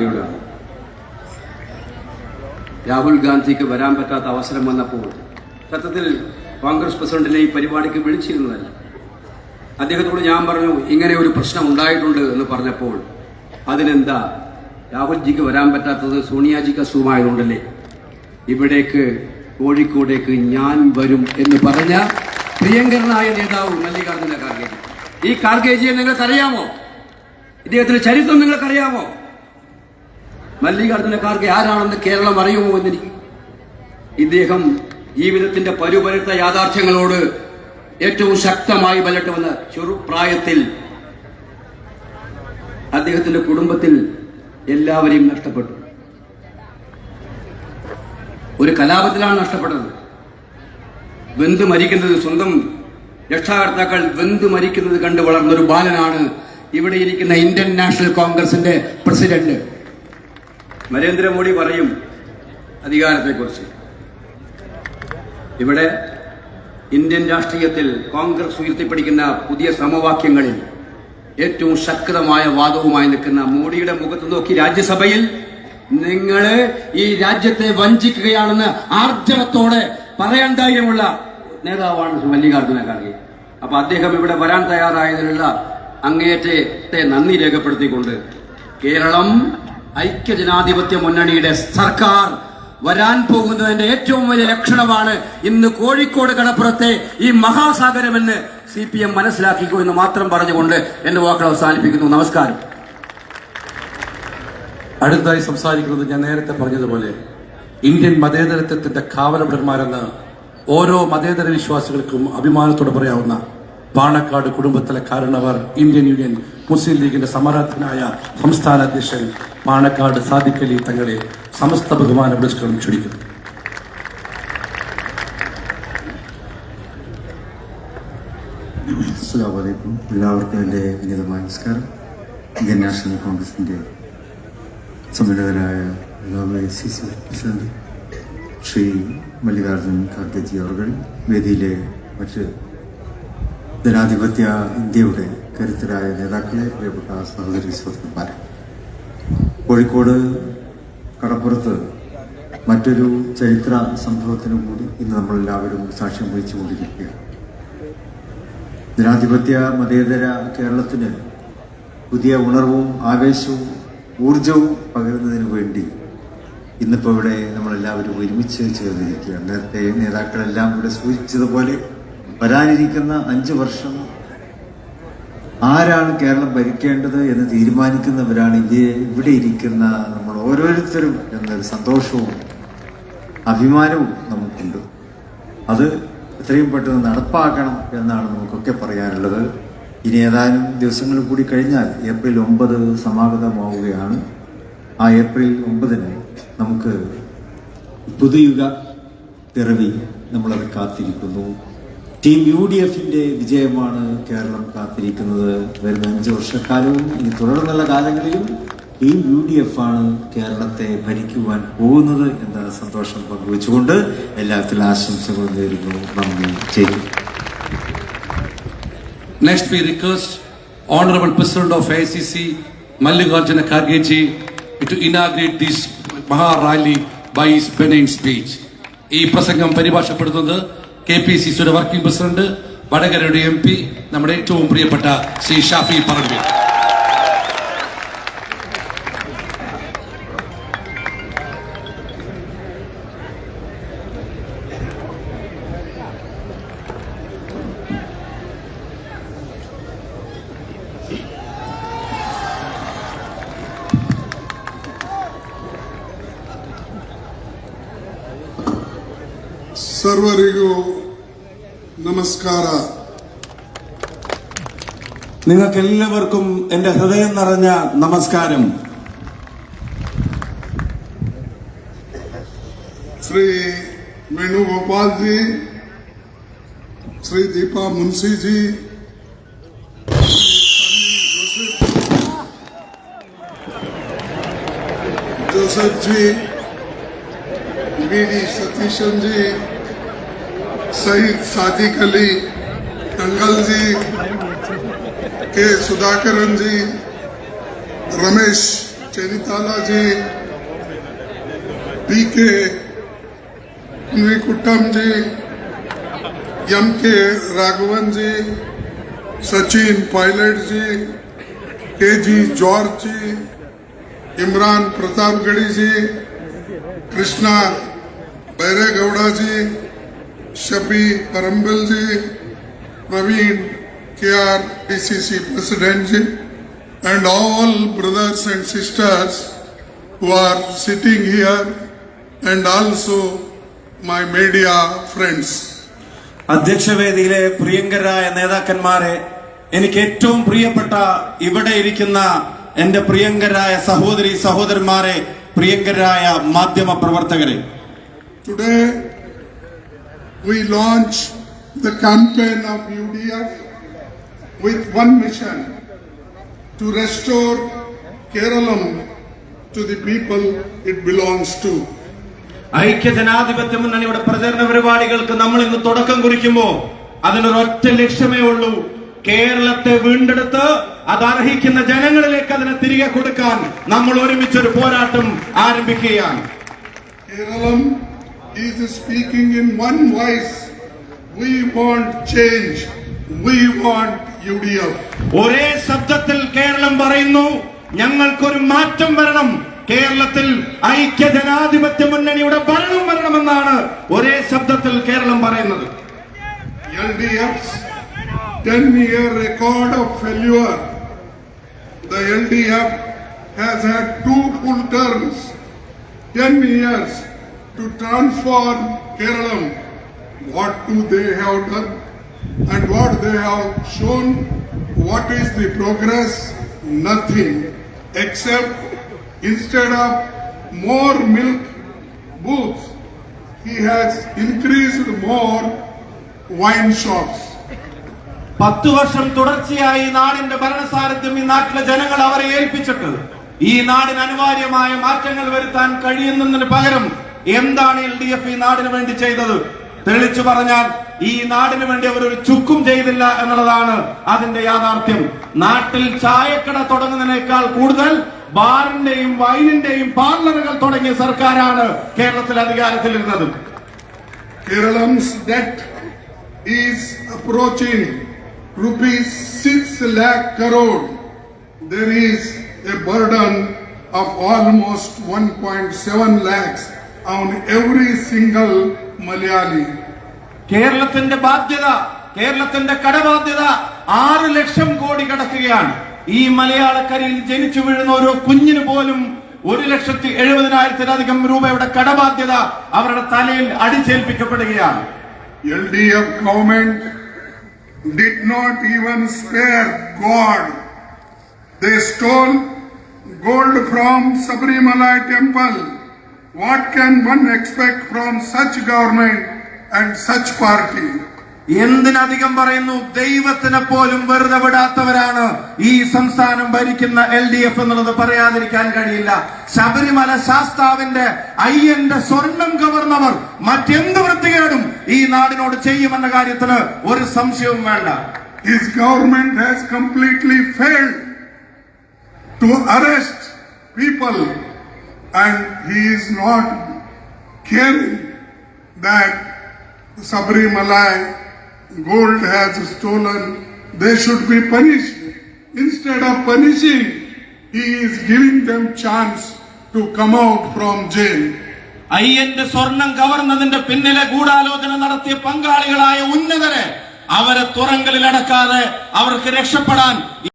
ഖാർഗെയോടാണ്. രാഹുൽ ഗാന്ധിക്ക് വരാൻ പറ്റാത്ത അവസരം വന്നപ്പോൾ സത്യത്തിൽ കോൺഗ്രസ് പ്രസിഡന്റിനെ ഈ പരിപാടിക്ക് വിളിച്ചിരുന്നതല്ല. അദ്ദേഹത്തോട് ഞാൻ പറഞ്ഞു, ഇങ്ങനെ ഒരു പ്രശ്നം ഉണ്ടായിട്ടുണ്ട് എന്ന് പറഞ്ഞപ്പോൾ അതിനെന്താ രാഹുൽജിക്ക് വരാൻ പറ്റാത്തത് സോണിയാജിക്ക് അസുഖമായതുകൊണ്ടല്ലേ, ഇവിടേക്ക് കോഴിക്കോടേക്ക് ഞാൻ വരും എന്ന് പറഞ്ഞ പ്രിയങ്കരനായ നേതാവ് മല്ലികാർജുന ഖാർഗെജി. ഈ ഖാർഗെജിയെ നിങ്ങൾക്കറിയാമോ? ഇദ്ദേഹത്തിന്റെ ചരിത്രം നിങ്ങൾക്കറിയാമോ? മല്ലികാർജുന ഖാർഗെ ആരാണെന്ന് കേരളം അറിയുമോ എന്നെനിക്ക്. ഇദ്ദേഹം ജീവിതത്തിന്റെ പരുപരുത്ത യാഥാർത്ഥ്യങ്ങളോട് ഏറ്റവും ശക്തമായി ബലട്ടുവന്ന ചെറുപ്രായത്തിൽ അദ്ദേഹത്തിന്റെ കുടുംബത്തിൽ എല്ലാവരെയും നഷ്ടപ്പെട്ടു. ഒരു കലാപത്തിലാണ് നഷ്ടപ്പെട്ടത്. വെന്ത് മരിക്കുന്നത്, സ്വന്തം രക്ഷാകർത്താക്കൾ വെന്ത് മരിക്കുന്നത് കണ്ട് വളർന്നൊരു ബാലനാണ് ഇവിടെ ഇരിക്കുന്ന ഇന്ത്യൻ നാഷണൽ കോൺഗ്രസിന്റെ പ്രസിഡന്റ്. നരേന്ദ്രമോദി പറയും അധികാരത്തെക്കുറിച്ച്. ഇവിടെ ഇന്ത്യൻ രാഷ്ട്രീയത്തിൽ കോൺഗ്രസ് ഉയർത്തിപ്പിടിക്കുന്ന പുതിയ സമവാക്യങ്ങളിൽ ഏറ്റവും ശക്തമായ വാദവുമായി നിൽക്കുന്ന മോഡിയുടെ മുഖത്ത് നോക്കി രാജ്യസഭയിൽ നിങ്ങൾ ഈ രാജ്യത്തെ വഞ്ചിക്കുകയാണെന്ന് ആർജവത്തോടെ പറയാൻ ധൈര്യമുള്ള നേതാവാണ് മല്ലികാർജുന ഖാർഗെ. അപ്പൊ അദ്ദേഹം ഇവിടെ വരാൻ തയ്യാറായതിനുള്ള അങ്ങേയറ്റത്തെ നന്ദി രേഖപ്പെടുത്തിക്കൊണ്ട് കേരളം ഐക്യജനാധിപത്യ മുന്നണിയുടെ സർക്കാർ വരാൻ പോകുന്നതിന്റെ ഏറ്റവും വലിയ ലക്ഷണമാണ് ഇന്ന് കോഴിക്കോട് കടപ്പുറത്തെ ഈ മഹാസാഗരമെന്ന് CPM മനസ്സിലാക്കിക്കോ എന്ന് മാത്രം പറഞ്ഞുകൊണ്ട് എന്റെ വാക്കുകൾ അവസാനിപ്പിക്കുന്നു. നമസ്കാരം. അടുത്തതായി സംസാരിക്കുന്നത് ഞാൻ നേരത്തെ പറഞ്ഞതുപോലെ ഇന്ത്യൻ മതേതരത്വത്തിന്റെ കാവലഭടന്മാരെന്ന് ഓരോ മതേതര വിശ്വാസികൾക്കും അഭിമാനത്തോടെ പറയാവുന്ന പാണക്കാട് കുടുംബത്തിലെ കാരണവർ ഇന്ത്യൻ യൂണിയൻ മുസ്ലിം ലീഗിന്റെ സമരാർത്ഥനായ സംസ്ഥാന അധ്യക്ഷൻ പാണക്കാട് സാദിഖ് അലി തങ്ങളെ സമസ്ത ബഹുമാന പുരസ്കാരം ക്ഷണിക്കുന്നു. അസ്സലാമു അലൈക്കും. എല്ലാവർക്കും എൻ്റെ വിനീതമായ നമസ്കാരം. ഇന്ത്യൻ നാഷണൽ കോൺഗ്രസിൻ്റെ സമ്മേളകരായ AICC പ്രസിഡന്റ് ശ്രീ മല്ലികാർജുൻ ഖാർഗെജി അവർ, വേദിയിലെ മറ്റ് ജനാധിപത്യ ഇന്ത്യയുടെ കരുത്തരായ നേതാക്കളെ, പ്രിയപ്പെട്ട സഹോദരി സുഹൃത്തുക്കളെ, കോഴിക്കോട് കടപ്പുറത്ത് മറ്റൊരു ചരിത്ര സംഭവത്തിനും കൂടി ഇന്ന് നമ്മളെല്ലാവരും സാക്ഷ്യം വഹിച്ചുകൊണ്ടിരിക്കുകയാണ്. ജനാധിപത്യ മതേതര കേരളത്തിന് പുതിയ ഉണർവും ആവേശവും ഊർജവും പകരുന്നതിന് വേണ്ടി ഇന്നിപ്പോൾ ഇവിടെ നമ്മളെല്ലാവരും ഒരുമിച്ച് ചേർന്നിരിക്കുകയാണ്. നേരത്തെ നേതാക്കളെല്ലാം ഇവിടെ സൂചിപ്പിച്ചതുപോലെ വരാനിരിക്കുന്ന 5 വർഷം ആരാണ് കേരളം ഭരിക്കേണ്ടത് എന്ന് തീരുമാനിക്കുന്നവരാണ് ഇവിടെ ഇരിക്കുന്ന നമ്മൾ ഓരോരുത്തരും എന്നൊരു സന്തോഷവും അഭിമാനവും നമുക്കുണ്ട്. അത് എത്രയും പെട്ടെന്ന് നടപ്പാക്കണം എന്നാണ് നമുക്കൊക്കെ പറയാനുള്ളത്. ഇനി ഏതാനും ദിവസങ്ങൾ കൂടി കഴിഞ്ഞാൽ ഏപ്രിൽ 9 സമാഗതമാവുകയാണ്. ആ ഏപ്രിൽ 9 നമുക്ക് പുതുയുഗ പിറവി നമ്മളത് കാത്തിരിക്കുന്നു. ടീം UDFന്റെ വിജയമാണ് കേരളം കാത്തിരിക്കുന്നത്. വരുന്ന 5 വർഷക്കാലവും ഇനി തുടർന്നുള്ള കാലങ്ങളിലും ടീം UDF ആണ് കേരളത്തെ ഭരിക്കുവാൻ പോകുന്നത് എന്ന സന്തോഷം പങ്കുവെച്ചുകൊണ്ട് എല്ലാത്തിലും ആശംസകൾ നേരുന്നു. നന്ദി. ചെയ്തു. Next we request Honorable President of AICC Mallikarjuna Kharge to inaugurate this Maha Rally by his penning speech. ഈ പ്രസംഗം പരിഭാഷപ്പെടുത്തുന്നത് KPCCയുടെ വർക്കിംഗ് പ്രസിഡന്റ് വടകരയുടെ MP നമ്മുടെ ഏറ്റവും പ്രിയപ്പെട്ട ശ്രീ ഷാഫി പറമ്പിൽ. ಸರ್ವರಿಗೂ നമസ്കാര. നിങ്ങൾക്കെല്ലാവർക്കും എന്റെ ഹൃദയം നിറഞ്ഞ നമസ്കാരം. Shri Venugopal ji, Shri Deepa Munshi ji, Joseph ji, BD Satheesan ji, Saeed Sadiq Ali, Dangal ji, K Sudhakaran ji, Ramesh Cheritala ji, PK Nvikuttam ji, M.K. Raghavan ji, Sachin Pilot ji, K.G. George ji, Imran Pratapgadi ji, Krishna Bairegowda ji, Shafi Parambil ji, Praveen K.R. DCC President ji, and all brothers and sisters who are sitting here, and also my media friends. അധ്യക്ഷവേദിയിലെ പ്രിയങ്കരായ നേതാക്കന്മാരെ, എനിക്ക് ഏറ്റവും പ്രിയപ്പെട്ട ഇവിടെ ഇരിക്കുന്ന എന്റെ പ്രിയങ്കരായ സഹോദരി സഹോദരന്മാരെ, പ്രിയങ്കരായ മാധ്യമ പ്രവർത്തകരെ, Today we launch the campaign of UDF with one mission: to restore Keralam to the people it belongs to. ഐക്യജനാധിപത്യ മുന്നണിയുടെ പ്രചരണ പരിപാടികൾക്ക് നമ്മൾ ഇന്ന് തുടക്കം കുറിക്കുമ്പോൾ അതിനൊരൊറ്റ ലക്ഷ്യമേ ഉള്ളൂ: കേരളത്തെ വീണ്ടെടുത്ത് അത് അർഹിക്കുന്ന ജനങ്ങളിലേക്ക് അതിനെ തിരികെ കൊടുക്കാൻ നമ്മൾ ഒരുമിച്ചൊരു പോരാട്ടം ആരംഭിക്കുകയാണ്. Keralam is speaking in one voice. We want change. We want UDF. ഒരേ ശബ്ദത്തിൽ കേരളം പറയുന്നു, ഞങ്ങൾക്കൊരു മാറ്റം വരണം, കേരളത്തിൽ ഐക്യജനാധിപത്യ മുന്നണിയുടെ ഭരണം വരണമെന്നാണ് ഒരേ ശബ്ദത്തിൽ കേരളം പറയുന്നത്. LDF's 10-year record of failure. The LDF has had 2 full terms, 10 years to transform Keralam. What do they have done and what they have shown? What is the progress? Nothing, except instead of more milk booths, he has increased more wine shops. 10 വർഷം തുടർച്ചയായി നാടിന്റെ ഭരണസാരഥ്യം ഈ നാട്ടിലെ ജനങ്ങൾ അവരെ ഏൽപ്പിച്ചിട്ട് ഈ നാടിന് അനിവാര്യമായ മാറ്റങ്ങൾ വരുത്താൻ കഴിയുന്നതിന് പകരം എന്താണ് LDF ഈ നാടിന് വേണ്ടി ചെയ്തത്? തെളിച്ചു പറഞ്ഞാൽ ഈ നാടിന് വേണ്ടി അവർ ഒരു ചുക്കും ചെയ്തില്ല എന്നുള്ളതാണ് അതിന്റെ യാഥാർത്ഥ്യം. നാട്ടിൽ ചായക്കട തുടങ്ങുന്നതിനേക്കാൾ കൂടുതൽ ബാറിന്റെയും വൈനിന്റെയും പാർലറുകൾ തുടങ്ങിയ സർക്കാരാണ് കേരളത്തിൽ അധികാരത്തിലിരുന്നത്. Keralam's debt is approaching rupees 6 lakh crore. There is a burden of almost 1.7 lakhs on every single Malayali. കേരളത്തിന്റെ ബാധ്യത, കേരളത്തിന്റെ കടബാധ്യത 6 ലക്ഷം കോടി കടക്കുകയാണ്. ഈ മലയാളക്കരയിൽ ജനിച്ചു വീഴുന്ന ഓരോ കുഞ്ഞിന് പോലും 1,70,000-ലധികം രൂപയുടെ കടബാധ്യത അവരുടെ തലയിൽ അടിച്ചേൽപ്പിക്കപ്പെടുകയാണ്. LDF government did not even spare God. They stole gold from Sabrimala temple. What can one expect from such government and such party? എന്തിനധികം പറയുന്നു, ദൈവത്തിനെ പോലും വെറുതെ വിടാത്തവരാണ് ഈ സംസ്ഥാനം ഭരിക്കുന്ന LDF എന്നുള്ളത് പറയാതിരിക്കാൻ കഴിയില്ല. ശബരിമല ശാസ്താവിന്റെ അയ്യന്റെ സ്വർണം കവർന്നവർ മറ്റെന്ത് വൃത്തികേടും ഈ നാടിനോട് ചെയ്യുമെന്ന കാര്യത്തിന് ഒരു സംശയവും വേണ്ട. His government has completely failed to arrest people, and he is not caring that Sabrimala gold has stolen. They should be punished. Instead of punishing, he is giving them chance to come out from jail. അയ്യന്റെ സ്വർണം കവർന്നതിന്റെ പിന്നിലെ ഗൂഢാലോചന നടത്തിയ പങ്കാളികളായ ഉന്നതരെ അവരെ തുറങ്കലിൽ അടക്കാതെ അവർക്ക് രക്ഷപ്പെടാൻ